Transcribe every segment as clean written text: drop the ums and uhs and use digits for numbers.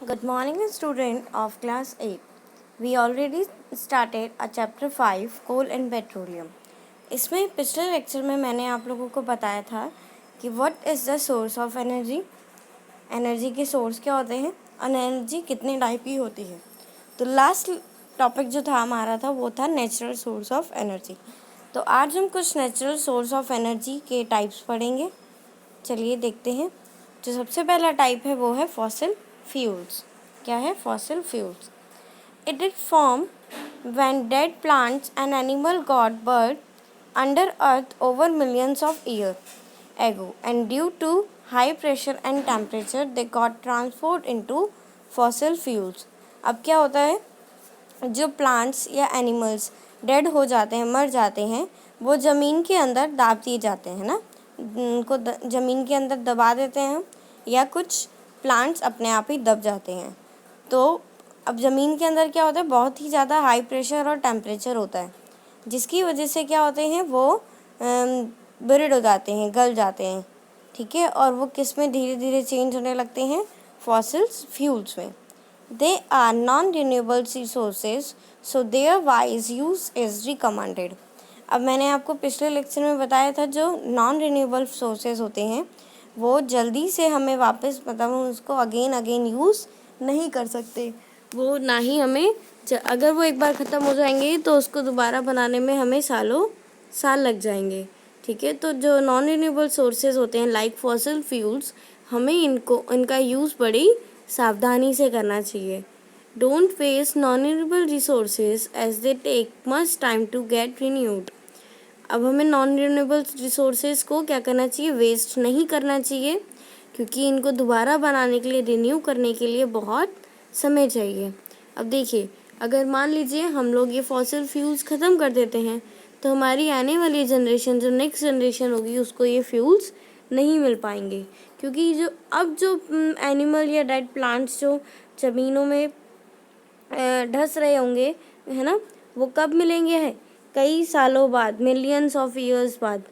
Good morning, student of class 8. We already started a chapter 5 coal and petroleum. इसमें पिछले lecture में मैंने आप लोगों को बताया था कि what is the source of energy. Energy के सोर्स क्या होते हैं और एनर्जी कितने टाइप की होती है। तो लास्ट टॉपिक जो था हमारा था वो था नेचुरल सोर्स ऑफ एनर्जी। तो आज हम कुछ नेचुरल सोर्स ऑफ एनर्जी के टाइप्स पढ़ेंगे। चलिए देखते हैं। जो सबसे पहला टाइप है वो है फॉसिल फ्यूल्स। क्या है fossil fuels? It is form when dead plants and animal got buried under earth over millions of year ago and due to high pressure and temperature they got transformed into fossil fuels. अब क्या होता है, जो plants या animals dead हो जाते हैं, मर जाते हैं, वो ज़मीन के अंदर दाब दिए जाते हैं ना, उनको ज़मीन के अंदर दबा देते हैं या कुछ प्लांट्स अपने आप ही दब जाते हैं। तो अब ज़मीन के अंदर क्या होता है, बहुत ही ज़्यादा हाई प्रेशर और टेम्परेचर होता है, जिसकी वजह से क्या होते हैं वो बर्ड हो जाते हैं, गल जाते हैं। ठीक है, और वो किस में धीरे धीरे चेंज होने लगते हैं, फॉसिल्स फ्यूल्स में। They are non renewable resources so their wise use is recommended. अब मैंने आपको पिछले लेक्चर में बताया था जो नॉन रिन्यूएबल सोर्सेज होते हैं वो जल्दी से हमें वापस मतलब हम उसको अगेन यूज़ नहीं कर सकते। वो ना ही हमें अगर वो एक बार ख़त्म हो जाएंगे तो उसको दोबारा बनाने में हमें सालों साल लग जाएंगे। ठीक है, तो जो नॉन रिन्यूएबल सोर्सेज होते हैं लाइक फॉसिल फ्यूल्स, हमें इनका यूज़ बड़ी सावधानी से करना चाहिए। Don't waste non renewable resources as they take much time to get renewed. अब हमें नॉन रिन्यूएबल रिसोर्सेज को क्या करना चाहिए, वेस्ट नहीं करना चाहिए, क्योंकि इनको दोबारा बनाने के लिए, रिन्यू करने के लिए बहुत समय चाहिए। अब देखिए, अगर मान लीजिए हम लोग ये फॉसिल फ्यूल्स ख़त्म कर देते हैं तो हमारी आने वाली जनरेशन, जो नेक्स्ट जनरेशन होगी, उसको ये फ्यूल्स नहीं मिल पाएंगे, क्योंकि जो एनिमल या डेड प्लांट्स जो ज़मीनों में ढस रहे होंगे, है ना, वो कब मिलेंगे, है कई सालों बाद, मिलियंस ऑफ ईयर्स बाद।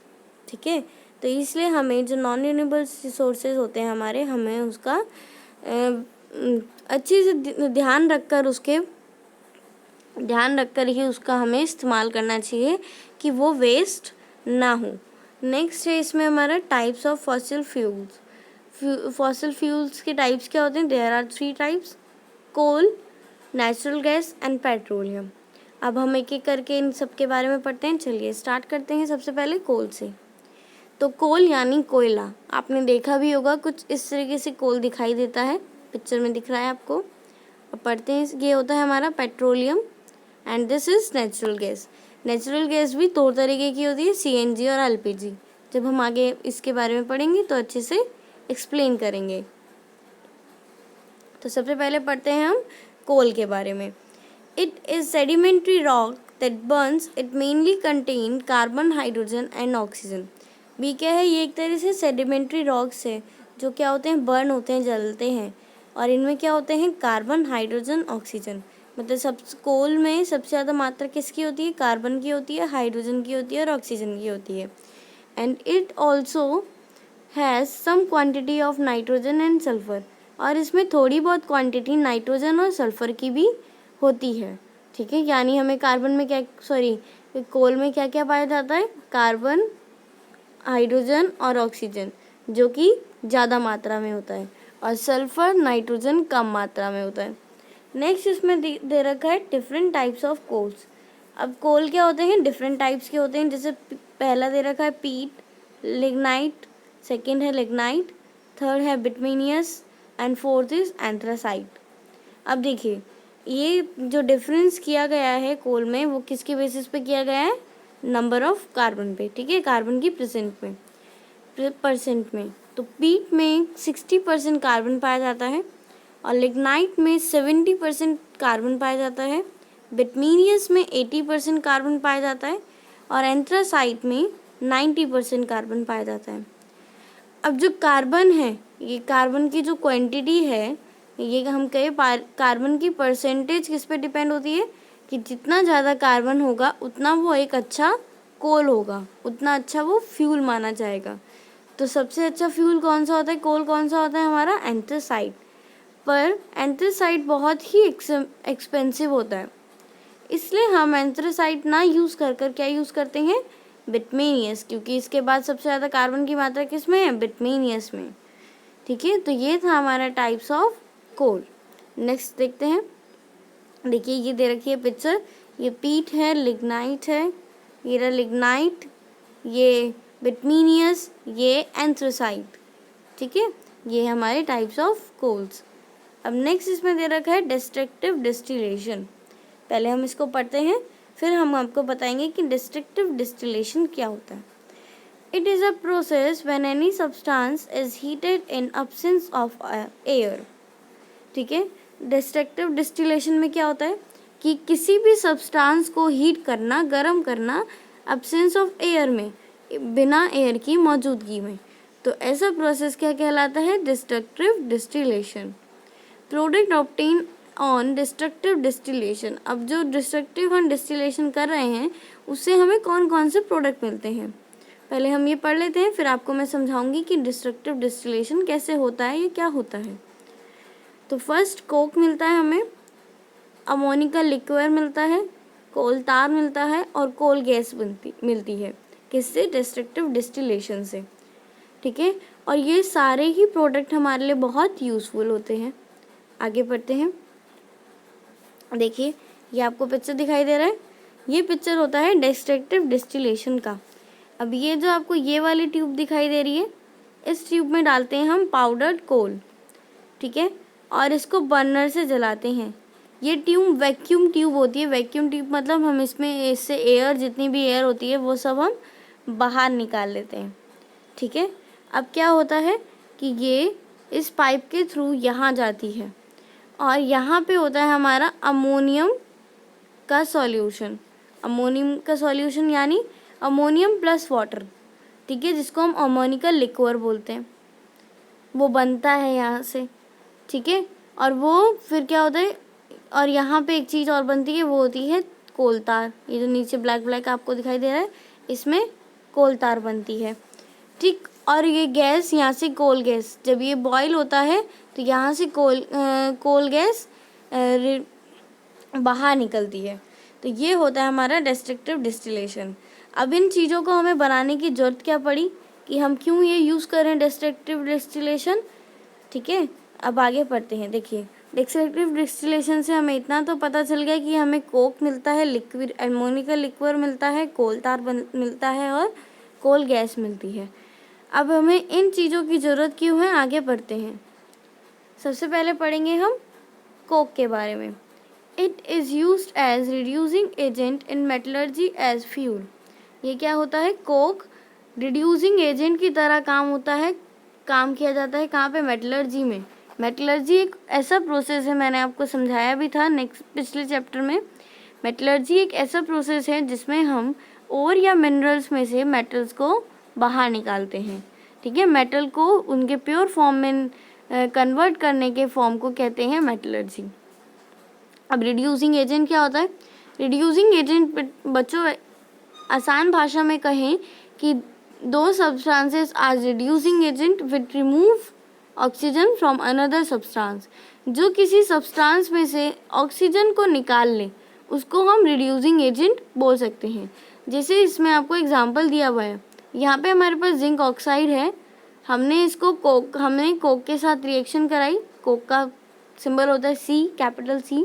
ठीक है, तो इसलिए हमें जो नॉन रिन्यूएबल रिसोर्सेज होते हैं हमारे, हमें उसका अच्छे से ध्यान रखकर ही उसका हमें इस्तेमाल करना चाहिए कि वो वेस्ट ना हो। नेक्स्ट है इसमें हमारा types of fossil fuels. Fossil fuels के टाइप्स क्या होते हैं? There are 3 types: coal, natural gas and petroleum. अब हम एक एक करके इन सब के बारे में पढ़ते हैं। चलिए स्टार्ट करते हैं सबसे पहले कोल से। तो कोल यानी कोयला, आपने देखा भी होगा कुछ इस तरीके से कोल दिखाई देता है, पिक्चर में दिख रहा है आपको। अब पढ़ते हैं, ये होता है हमारा petroleum and this is natural gas. Natural gas भी 2 तरीके की होती है, सीएनजी और एलपीजी। जब हम आगे इसके बारे में पढ़ेंगे तो अच्छे से एक्सप्लेन करेंगे। तो सबसे पहले पढ़ते हैं हम कोल के बारे में। It is sedimentary rock that Burns, it mainly contain carbon, hydrogen and oxygen. भी क्या है, ये एक तरह से सेडिमेंट्री रॉक्स है जो क्या होते हैं, बर्न होते हैं, जलते हैं, और इनमें क्या होते हैं, कार्बन, हाइड्रोजन, ऑक्सीजन। मतलब सब कोल में सबसे ज़्यादा मात्रा किसकी होती है? कार्बन की होती है, हाइड्रोजन की होती है और ऑक्सीजन की होती है। And it also has some quantity of nitrogen and sulphur, और इसमें थोड़ी बहुत क्वांटिटी नाइट्रोजन और सल्फर की भी होती है। ठीक है, यानी हमें कार्बन में कोल में क्या क्या पाया जाता है? कार्बन, हाइड्रोजन और ऑक्सीजन, जो कि ज़्यादा मात्रा में होता है, और सल्फर, नाइट्रोजन कम मात्रा में होता है। नेक्स्ट इसमें दे रखा है डिफरेंट टाइप्स ऑफ कोल्स। अब कोल क्या होते हैं? डिफरेंट टाइप्स के होते हैं। जैसे पहला दे रखा है पीट, लिग्नाइट, सेकेंड है लिग्नाइट, थर्ड है बिटुमिनियस एंड फोर्थ इज एंथ्रासाइट। अब देखिए, ये जो डिफरेंस किया गया है कोल में, वो किसके बेसिस पे किया गया है? नंबर ऑफ कार्बन पे। ठीक है, कार्बन की परसेंट में। तो पीट में 60% कार्बन पाया जाता है, और लिग्नाइट में 70% कार्बन पाया जाता है, बिटुमिनियस में 80% कार्बन पाया जाता है, और एंथ्रासाइट में 90% कार्बन पाया जाता है। अब जो कार्बन है, ये कार्बन की जो क्वांटिटी है, ये हम कहें कार्बन की परसेंटेज किस पे डिपेंड होती है, कि जितना ज़्यादा कार्बन होगा उतना वो एक अच्छा कोल होगा, उतना अच्छा वो फ्यूल माना जाएगा। तो सबसे अच्छा फ्यूल कौन सा होता है, कोल कौन सा होता है हमारा? एंथ्रासाइट। पर एंथ्रेसाइट बहुत ही एक्सपेंसिव होता है, इसलिए हम एंथ्रेसाइट ना यूज़ कर कर क्या यूज़ करते हैं, बिटमेनियस, क्योंकि इसके बाद सबसे ज़्यादा कार्बन की मात्रा किस में है, बिटमेनियस में। ठीक है, तो ये था हमारा टाइप्स ऑफ कोल। नेक्स्ट देखते हैं। देखिए ये दे रखी है पिक्चर, ये पीट है, लिग्नाइट है, ये रहा लिग्नाइट, ये बिटमेनियस, ये एंथ्रेसाइट। ठीक है, ये हमारे टाइप्स ऑफ कोल्स। अब नेक्स्ट इसमें दे रखा है डिस्ट्रक्टिव डिस्टिलेशन। पहले हम इसको पढ़ते हैं, फिर हम आपको बताएंगे कि डिस्ट्रक्टिव डिस्टिलेशन क्या होता है। It is a process when any substance is heated in absence of air. ठीक है, डिस्ट्रक्टिव डिस्टिलेशन में क्या होता है कि किसी भी सब्सटेंस को हीट करना, गर्म करना अब्सेंस ऑफ एयर में, बिना एयर की मौजूदगी में, तो ऐसा प्रोसेस क्या कहलाता है, destructive distillation. Product obtain on destructive distillation. अब जो डिस्ट्रक्टिव हम डिस्टिलेशन कर रहे हैं उससे हमें कौन कौन से प्रोडक्ट मिलते हैं, पहले हम ये पढ़ लेते हैं, फिर आपको मैं समझाऊंगी कि डिस्ट्रक्टिव डिस्टिलेशन कैसे होता है, ये क्या होता है। तो फर्स्ट कोक मिलता है हमें, अमोनिका लिक्विड मिलता है, कोल तार मिलता है और कोल गैस मिलती है। किससे, डिस्ट्रक्टिव डिस्टिलेशन से। ठीक है, और ये सारे ही प्रोडक्ट हमारे लिए बहुत यूज़फुल होते हैं। आगे बढ़ते हैं। देखिए ये आपको पिक्चर दिखाई दे रहा है, ये पिक्चर होता है डिस्ट्रक्टिव डिस्टिलेशन का। अब ये जो आपको ये वाली ट्यूब दिखाई दे रही है, इस ट्यूब में डालते हैं हम पाउडर्ड कोल। ठीक है, और इसको बर्नर से जलाते हैं। ये ट्यूब वैक्यूम ट्यूब होती है। वैक्यूम ट्यूब मतलब हम इसमें इससे एयर, जितनी भी एयर होती है वो सब हम बाहर निकाल लेते हैं। ठीक है, अब क्या होता है कि ये इस पाइप के थ्रू यहाँ जाती है और यहाँ पे होता है हमारा अमोनियम का सॉल्यूशन। अमोनियम का सॉल्यूशन यानी अमोनियम प्लस वाटर। ठीक है, जिसको हम अमोनिका लिक्विड बोलते हैं, वो बनता है यहाँ से। ठीक है, और वो फिर क्या होता है, और यहाँ पे एक चीज़ और बनती है, वो होती है कोल तार। ये जो नीचे ब्लैक ब्लैक आपको दिखाई दे रहा है, इसमें कोल तार बनती है। ठीक, और ये गैस यहाँ से कोल गैस, जब ये बॉईल होता है तो यहाँ से कोल गैस बाहर निकलती है। तो ये होता है हमारा डिस्ट्रक्टिव डिस्टिलेशन। अब इन चीज़ों को हमें बनाने की ज़रूरत क्या पड़ी, कि हम क्यों ये यूज़ करें डिस्ट्रक्टिव डिस्टिलेशन। ठीक है, अब आगे पढ़ते हैं। देखिए डिस्ट्रक्टिव डिस्टिलेशन से हमें इतना तो पता चल गया कि हमें कोक मिलता है, लिक्विड अमोनिका लिक्विड मिलता है, कोल तार मिलता है और कोल गैस मिलती है। अब हमें इन चीज़ों की ज़रूरत क्यों है, आगे बढ़ते हैं। सबसे पहले पढ़ेंगे हम कोक के बारे में। It is used as reducing agent in metallurgy as fuel. ये क्या होता है, कोक रिड्यूसिंग एजेंट की तरह काम किया जाता है। कहाँ पे, मेटलर्जी में। मेटलर्जी एक ऐसा प्रोसेस है, मैंने आपको समझाया भी था पिछले चैप्टर में। मेटलर्जी एक ऐसा प्रोसेस है जिसमें हम ओर या मिनरल्स में से मेटल्स को बाहर निकालते हैं। ठीक है, मेटल को उनके प्योर फॉर्म में कन्वर्ट करने के फॉर्म को कहते हैं मेटलर्जी। अब रिड्यूसिंग एजेंट क्या होता है, रिड्यूसिंग एजेंट बच्चों आसान भाषा में कहें कि दो substances are reducing agent which remove oxygen from another substance. जो किसी सब्सटेंस में से ऑक्सीजन को निकाल ले उसको हम रिड्यूसिंग एजेंट बोल सकते हैं। जैसे इसमें आपको एग्जांपल दिया हुआ है, यहाँ पे हमारे पास जिंक ऑक्साइड है, हमने कोक के साथ रिएक्शन कराई। कोक का सिंबल होता है C, कैपिटल C।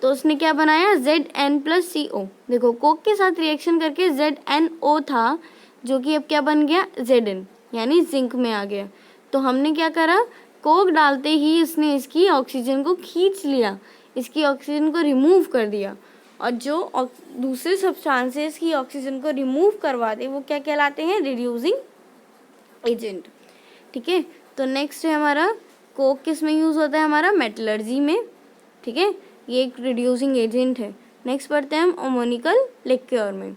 तो उसने क्या बनाया, Zn+CO। देखो कोक के साथ रिएक्शन करके ZnO था, जो कि अब क्या बन गया, Zn, यानी जिंक में आ गया। तो हमने क्या करा, कोक डालते ही इसने इसकी ऑक्सीजन को खींच लिया, इसकी ऑक्सीजन को रिमूव कर दिया, और जो दूसरे सब्सटेंसेस की ऑक्सीजन को रिमूव करवा दे वो क्या कहलाते हैं, रिड्यूसिंग एजेंट। ठीक है, तो नेक्स्ट है हमारा कोक किस में यूज़ होता है, हमारा मेटलर्जी में। ठीक है, ये एक रिड्यूसिंग एजेंट है। नेक्स्ट पढ़ते हैं हम अमोनिकल लिक्विड में।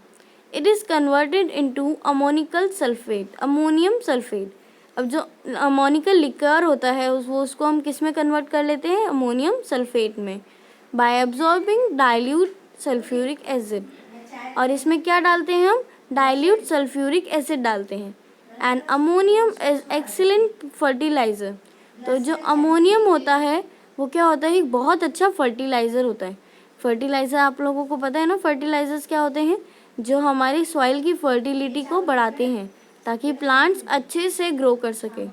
It is converted into ammoniacal sulphate, ammonium sulphate. अब जो अमोनिकल लिक्विड होता है उसको हम किस में कन्वर्ट कर लेते हैं, अमोनियम सल्फेट में, bye absorbing dilute sulphuric acid. और इसमें क्या डालते हैं हम, डाइल्यूट सल्फ्यूरिक एसिड डालते हैं। And ammonium is excellent fertiliser. तो जो अमोनियम होता है वो क्या होता है, एक बहुत अच्छा फर्टिलाइज़र होता है। फर्टिलाइज़र आप लोगों को पता है ना, फर्टिलाइजर्स क्या होते हैं, जो हमारी सॉइल की फर्टिलिटी को बढ़ाते हैं ताकि प्लांट्स अच्छे से ग्रो कर सके।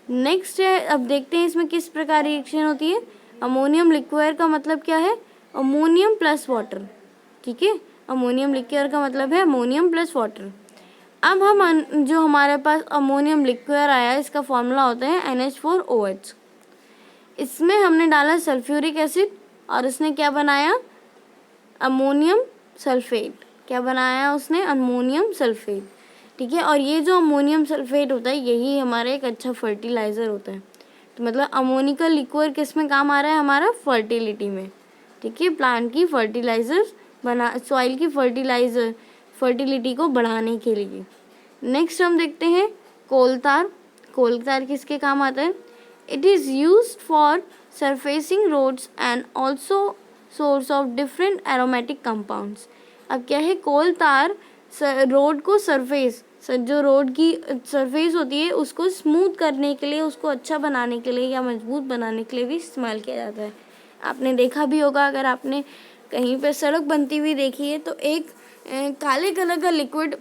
नेक्स्ट है, अब देखते हैं इसमें किस प्रकार रिएक्शन होती है। अमोनियम लिक्विड का मतलब क्या है, अमोनियम प्लस वाटर। ठीक है, अमोनियम लिक्विड का मतलब है अमोनियम प्लस वाटर। अब हम जो हमारे पास अमोनियम लिक्विड आया, इसका फॉर्मूला होता है NH4OH। इसमें हमने डाला सल्फ्यूरिक एसिड और उसने क्या बनाया, अमोनियम सल्फेट। क्या बनाया उसने, अमोनियम सल्फेट। ठीक है, और ये जो अमोनियम सल्फेट होता है यही हमारा एक अच्छा फर्टिलाइज़र होता है। तो मतलब अमोनिका लिक्विड किस में काम आ रहा है, हमारा फर्टिलिटी में। ठीक है, प्लांट की फर्टिलाइज़र सॉइल की फर्टिलिटी को बढ़ाने के लिए। नेक्स्ट हम देखते हैं कोलतार। कोलतार किसके काम आता है, it is used for surfacing roads and also source of different aromatic compounds. अब क्या है, कोलतार रोड को जो रोड की सरफेस होती है उसको स्मूथ करने के लिए, उसको अच्छा बनाने के लिए या मजबूत बनाने के लिए भी इस्तेमाल किया जाता है। आपने देखा भी होगा, अगर आपने कहीं पे सड़क बनती हुई देखी है तो एक काले कलर का लिक्विड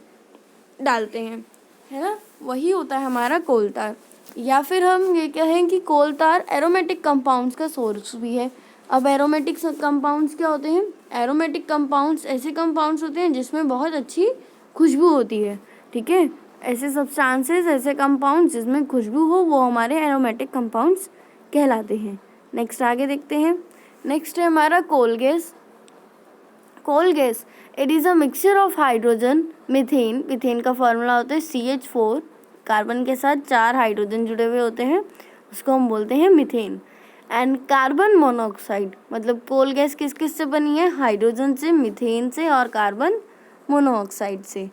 डालते हैं, है ना, वही होता है हमारा कोलतार। या फिर हम ये कहें कि कोलतार एरोमेटिक कंपाउंड्स का सोर्स भी है। अब एरोमेटिक कंपाउंड्स क्या होते हैं, एरोमेटिक कंपाउंड्स ऐसे कंपाउंड्स होते हैं जिसमें बहुत अच्छी खुशबू होती है। ठीक है, ऐसे सब्सटेंसेस, ऐसे कंपाउंड्स जिसमें खुशबू हो, वो हमारे एरोमेटिक कंपाउंड्स कहलाते हैं। नेक्स्ट आगे देखते हैं। नेक्स्ट है हमारा coal gas. Coal gas, it is a mixture of hydrogen, methane. Methane का फॉर्मूला होता है CH4, कार्बन के साथ 4 हाइड्रोजन जुड़े हुए होते हैं, उसको हम बोलते हैं मीथेन। एंड कार्बन मोनोऑक्साइड, मतलब कोल गैस किस किस से बनी है, हाइड्रोजन से, मीथेन से और कार्बन मोनोऑक्साइड से।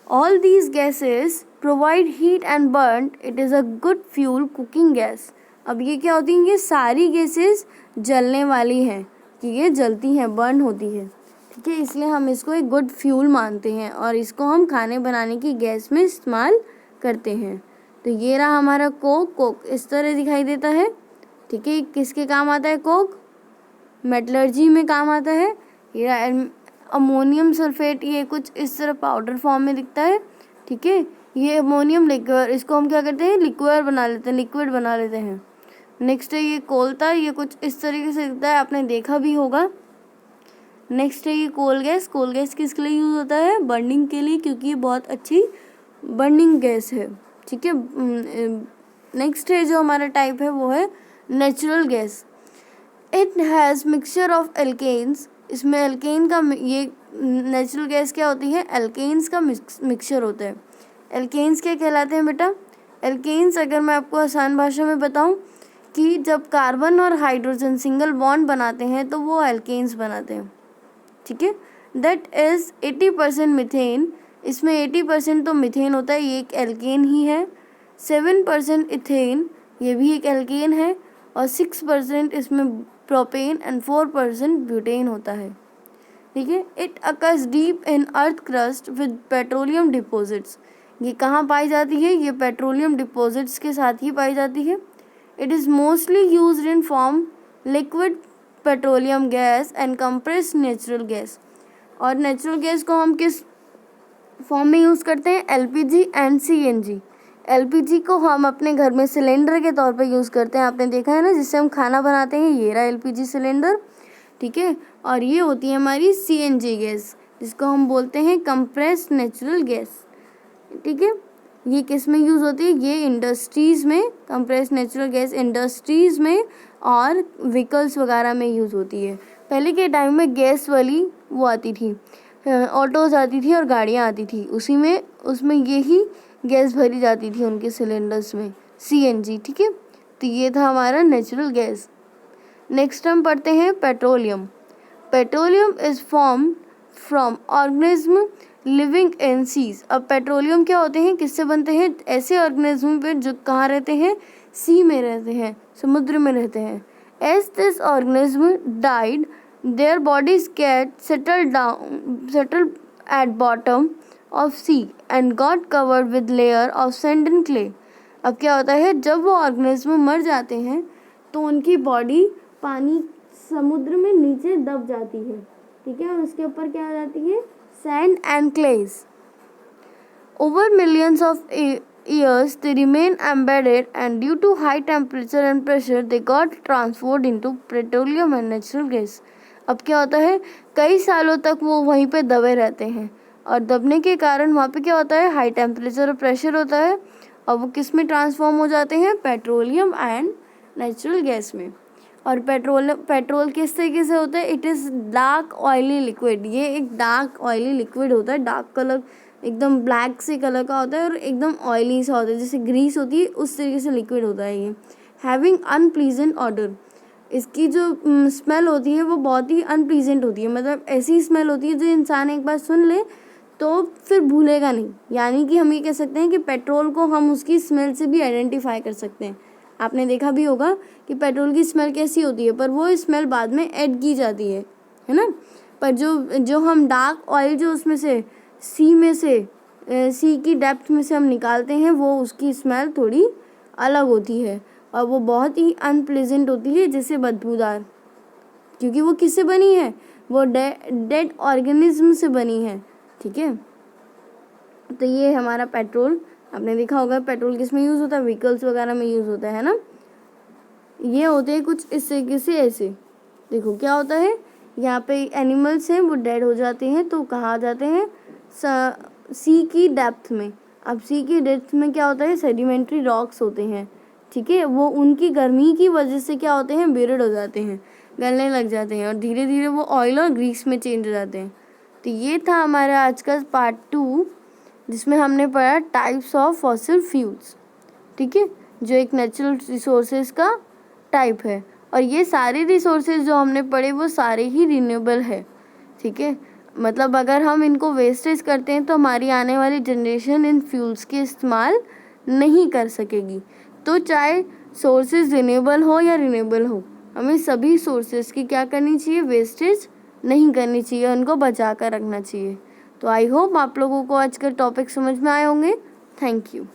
All these gases provide heat and burn, it is a good fuel cooking gas. अब ये क्या होती हैं, ये सारी गैसेस जलने वाली हैं, कि ये जलती हैं, बर्न होती है। ठीक है, इसलिए हम इसको एक गुड फ्यूल मानते हैं और इसको हम खाने बनाने की गैस में इस्तेमाल करते हैं। तो ये रहा हमारा कोक। कोक इस तरह दिखाई देता है। ठीक है, किसके काम आता है कोक, मेटलर्जी में काम आता है। ये अमोनियम सल्फेट, ये कुछ इस तरह पाउडर फॉर्म में दिखता है। ठीक है, ये अमोनियम लिक्विड, इसको हम क्या करते हैं, लिक्विड बना लेते हैं। नेक्स्ट है ये कोलता, ये कुछ इस तरीके से दिखता है, आपने देखा भी होगा। नेक्स्ट है ये कोल गैस। कोल गैस किसके लिए यूज़ होता है, बर्निंग के लिए, क्योंकि ये बहुत अच्छी बर्निंग गैस है। ठीक है, नेक्स्ट है जो हमारा टाइप है वो है natural gas. It has mixture of alkanes. इसमें एल्केन का, ये नेचुरल गैस क्या होती है, एल्केन्स का मिक्सचर होता है। एल्केन्स क्या कहलाते हैं बेटा, एल्केन्स अगर मैं आपको आसान भाषा में बताऊं कि जब कार्बन और हाइड्रोजन सिंगल बॉन्ड बनाते हैं तो वो एल्केन्स बनाते हैं। ठीक है, दैट इज़ 80% मीथेन। इसमें 80% तो मीथेन होता है, ये एक एल्केन ही है। 7% इथेन, ये भी एक एल्केन है। और 6% इसमें प्रोपेन एंड 4% ब्यूटेन होता है। ठीक है, it occurs deep in earth crust with petroleum deposits. ये कहाँ पाई जाती है, ये पेट्रोलियम डिपॉजिट्स के साथ ही पाई जाती है। It is mostly used in form liquid petroleum gas and compressed natural gas. और नेचुरल गैस को हम किस फॉर्म में यूज़ करते हैं, LPG एंड CNG। LPG को हम अपने घर में सिलेंडर के तौर पे यूज़ करते हैं, आपने देखा है ना, जिससे हम खाना बनाते हैं, ये रहा LPG सिलेंडर। ठीक है, और ये होती है हमारी CNG गैस, जिसको हम बोलते हैं कंप्रेस्ड नेचुरल गैस। ठीक है, ये किस में यूज़ होती है, ये इंडस्ट्रीज़ में, कंप्रेस्ड नेचुरल गैस इंडस्ट्रीज़ में और व्हीकल्स वगैरह में यूज़ होती है। पहले के टाइम में गैस वाली वो आती थी, ऑटोज़ आती थी और गाड़ियाँ आती थी, उसमें यही गैस भरी जाती थी उनके सिलेंडर्स में, CNG। ठीक है, तो ये था हमारा नेचुरल गैस। नेक्स्ट हम पढ़ते हैं petroleum. Petroleum is form from organism living in seas. अब पेट्रोलियम क्या होते हैं, किससे बनते हैं, ऐसे ऑर्गेनिज्म पे जो कहाँ रहते हैं, सी में रहते हैं, समुद्र में रहते हैं। As this organism died their bodies get settle at bottom of sea and got covered with layer of sand and clay. अब क्या होता है, जब वो ऑर्गेनिज्म मर जाते हैं तो उनकी बॉडी पानी समुद्र में नीचे दब जाती है, ठीक है, और उसके ऊपर क्या आ जाती है, sand and clays. Over millions of years they remain embedded, and due to high temperature and pressure they got transformed into petroleum and natural gas. अब क्या होता है, कई सालों तक वो वहीं पे दबे रहते हैं, और दबने के कारण वहाँ पे क्या होता है, हाई टेम्परेचर और प्रेशर होता है, और वो किस में ट्रांसफॉर्म हो जाते हैं, पेट्रोलियम एंड नेचुरल गैस में. और पेट्रोल किस तरीके से होता है, it is dark oily liquid. ये एक डार्क ऑयली लिक्विड होता है, डार्क कलर, एकदम ब्लैक से कलर का होता है, और एकदम ऑयली सा होता है, जैसे ग्रीस होती है उस तरीके से लिक्विड होता है ये. Having unpleasant order. इसकी जो स्मेल होती है वो बहुत ही अनप्लीजेंट होती है, मतलब ऐसी स्मेल होती है जो इंसान एक बार सुन ले तो फिर भूलेगा नहीं. यानी कि हम ये कह सकते हैं कि पेट्रोल को हम उसकी स्मेल से भी आइडेंटिफाई कर सकते हैं. आपने देखा भी होगा कि पेट्रोल की स्मेल कैसी होती है, पर वो स्मेल बाद में ऐड की जाती है ना. पर जो हम डार्क ऑयल जो उसमें से सी की डेप्थ में से हम निकालते हैं, वो उसकी स्मेल थोड़ी अलग होती है, और वो बहुत ही अनप्लेजेंट होती है, जैसे बदबूदार, क्योंकि वो किससे बनी है, वो डेड ऑर्गेनिज्म से बनी है, ठीक है. तो ये हमारा पेट्रोल, आपने देखा होगा पेट्रोल किस में यूज़ होता है, व्हीकल्स वगैरह में यूज़ होता है ना. ये होते हैं कुछ इस तरीके से, ऐसे देखो क्या होता है, यहाँ पे एनिमल्स हैं वो डेड हो जाते हैं, तो कहाँ आ जाते हैं, सी की डेप्थ में. अब सी की डेप्थ में क्या होता है, सेडिमेंट्री रॉक्स होते हैं, ठीक है, वो उनकी गर्मी की वजह से क्या होते हैं, बेरिड हो जाते हैं, गलने लग जाते हैं, और धीरे धीरे वो ऑयल और ग्रीस में चेंज हो जाते हैं. तो ये था हमारा आज का पार्ट 2, जिसमें हमने पढ़ा टाइप्स ऑफ फॉसिल फ्यूल्स, ठीक है, जो एक नेचुरल रिसोर्सेज का टाइप है. और ये सारे रिसोर्सेज जो हमने पढ़े वो सारे ही रिन्यूएबल है, ठीक है. मतलब अगर हम इनको वेस्टेज करते हैं तो हमारी आने वाली जनरेशन इन फ्यूल्स के इस्तेमाल नहीं कर सकेगी. तो चाहे सोर्सेज रिन्यूएबल हो या रिन्यूएबल हो, हमें सभी सोर्सेज की क्या करनी चाहिए, वेस्टेज नहीं करनी चाहिए, उनको बचा कर रखना चाहिए. तो आई होप आप लोगों को आज का टॉपिक समझ में आए होंगे. Thank you.